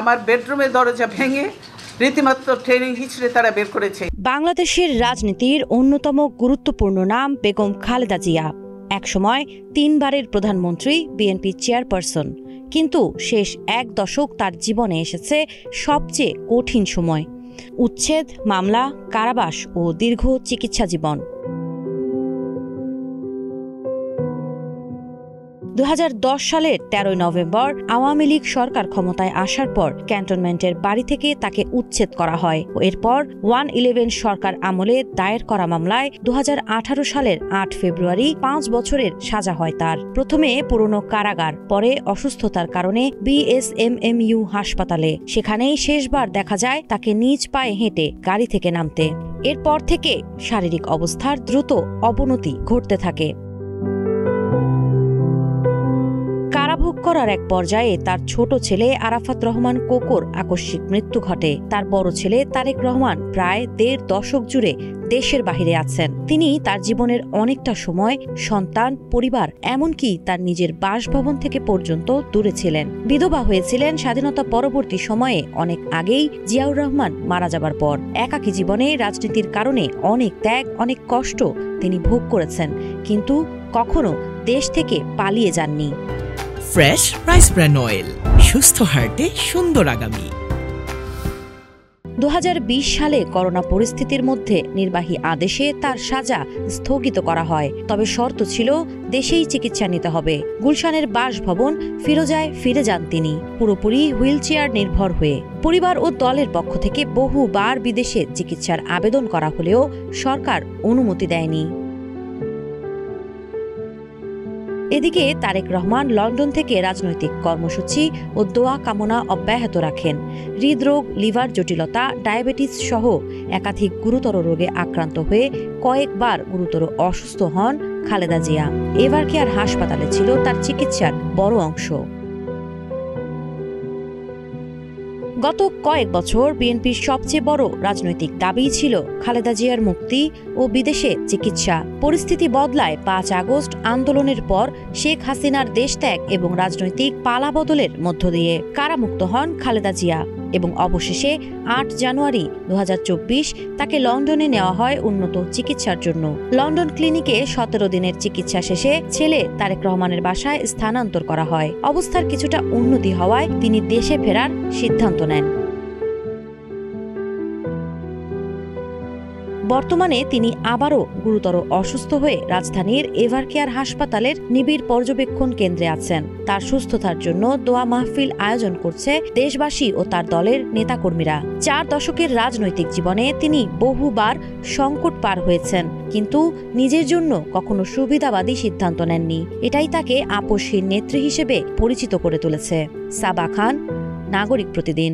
আমার বেডরুমের দরজা ভেঙে রীতিমতো ট্রেনিং হিসেবে তারা বের করেছে। বাংলাদেশের রাজনীতির অন্যতম গুরুত্বপূর্ণ নাম বেগম খালেদা জিয়া। একসময় 3 বারের প্রধানমন্ত্রী, বিএনপি চেয়ারপারসন। কিন্তু শেষ 1 দশক তার জীবনে এসেছে সবচেয়ে কঠিন সময়। উচ্ছেদ, মামলা, কারাবাস ও দীর্ঘ চিকিৎসা জীবন। 2010 সালের 13 নভেম্বর আওয়ামী লীগ সরকার ক্ষমতায় আসার পর ক্যান্টনমেন্টের বাড়ি থেকে তাকে উচ্ছেদ করা হয়। এরপর 111 সরকার আমলে দায়ের করা মামলায় 2018 সালের 8 ফেব্রুয়ারি 5 বছরের সাজা হয় তার। প্রথমে পুরনো কারাগার, পরে অসুস্থতার কারণে বিএসএমএমইউ হাসপাতালে। সেখানেই শেষবার দেখা যায় তাকে নিজ পায়ে হেঁটে গাড়ি থেকে নামতে। এরপর থেকে শারীরিক অবস্থার দ্রুত অবনতি ঘটতে থাকে। কারাভোগ করার এক পর্যায়ে তার ছোট ছেলে আরাফাত রহমান কোকোর আকস্মিক মৃত্যু ঘটে। তার বড় ছেলে তারেক রহমান প্রায় 1.5 দশক জুড়ে দেশের বাহিরে আছেন। তিনি তার জীবনের অনেকটা সময় সন্তান, পরিবার, এমনকি তার নিজের বাসভবন থেকে পর্যন্ত দূরে ছিলেন। বিধবা হয়েছিলেন স্বাধীনতা পরবর্তী সময়ে, অনেক আগেই জিয়াউর রহমান মারা যাবার পর। একাকী জীবনে রাজনীতির কারণে অনেক ত্যাগ, অনেক কষ্ট তিনি ভোগ করেছেন, কিন্তু কখনো দেশ থেকে পালিয়ে যাননি। ফ্রেশ রাইস ব্র্যান অয়েল, সুস্থ হার্টে সুন্দর আগামী। 2020 সালে করোনা পরিস্থিতির মধ্যে নির্বাহী আদেশে তার সাজা স্থগিত করা হয়। তবে শর্ত ছিল দেশেই চিকিৎসা নিতে হবে। গুলশানের বাসভবন ফিরোজায় ফিরে যান তিনি, পুরোপুরি হুইলচেয়ার নির্ভর হয়ে। পরিবার ও দলের পক্ষ থেকে বহুবার বিদেশে চিকিৎসার আবেদন করা হলেও সরকার অনুমতি দেয়নি। এদিকে তারেক রহমান লন্ডন থেকে রাজনৈতিক কর্মসূচি ও দোয়া কামনা অব্যাহত রাখেন। হৃদরোগ, লিভার জটিলতা, ডায়াবেটিস সহ একাধিক গুরুতর রোগে আক্রান্ত হয়ে কয়েকবার গুরুতর অসুস্থ হন খালেদা জিয়া। এভারকেয়ার হাসপাতালে ছিল তার চিকিৎসার বড় অংশ। গত কয়েক বছর বিএনপির সবচেয়ে বড় রাজনৈতিক দাবি ছিল খালেদা জিয়ার মুক্তি ও বিদেশে চিকিৎসা। পরিস্থিতি বদলায় 5 আগস্ট আন্দোলনের পর শেখ হাসিনার দেশত্যাগ এবং রাজনৈতিক পালাবদলের মধ্য দিয়ে। কারামুক্ত হন খালেদা জিয়া এবং অবশেষে 8 জানুয়ারি 2024 তাকে লন্ডনে নেওয়া হয় উন্নত চিকিৎসার জন্য। লন্ডন ক্লিনিকে 17 দিনের চিকিৎসা শেষে ছেলে তারেক রহমানের বাসায় স্থানান্তর করা হয়। অবস্থার কিছুটা উন্নতি হওয়ায় তিনি দেশে ফেরার সিদ্ধান্ত নেন। বর্তমানে তিনি আবারও গুরুতর অসুস্থ হয়ে রাজধানীর এভারকেয়ার হাসপাতালের নিবিড় পর্যবেক্ষণ কেন্দ্রে আছেন। তার সুস্থতার জন্য দোয়া মাহফিল আয়োজন করছে দেশবাসী ও তার দলের নেতাকর্মীরা। 4 দশকের রাজনৈতিক জীবনে তিনি বহুবার সংকট পার হয়েছেন, কিন্তু নিজের জন্য কখনো সুবিধাবাদী সিদ্ধান্ত নেননি। এটাই তাকে আপোষহীন নেত্রী হিসেবে পরিচিত করে তুলেছে। সাবা খান, নাগরিক প্রতিদিন।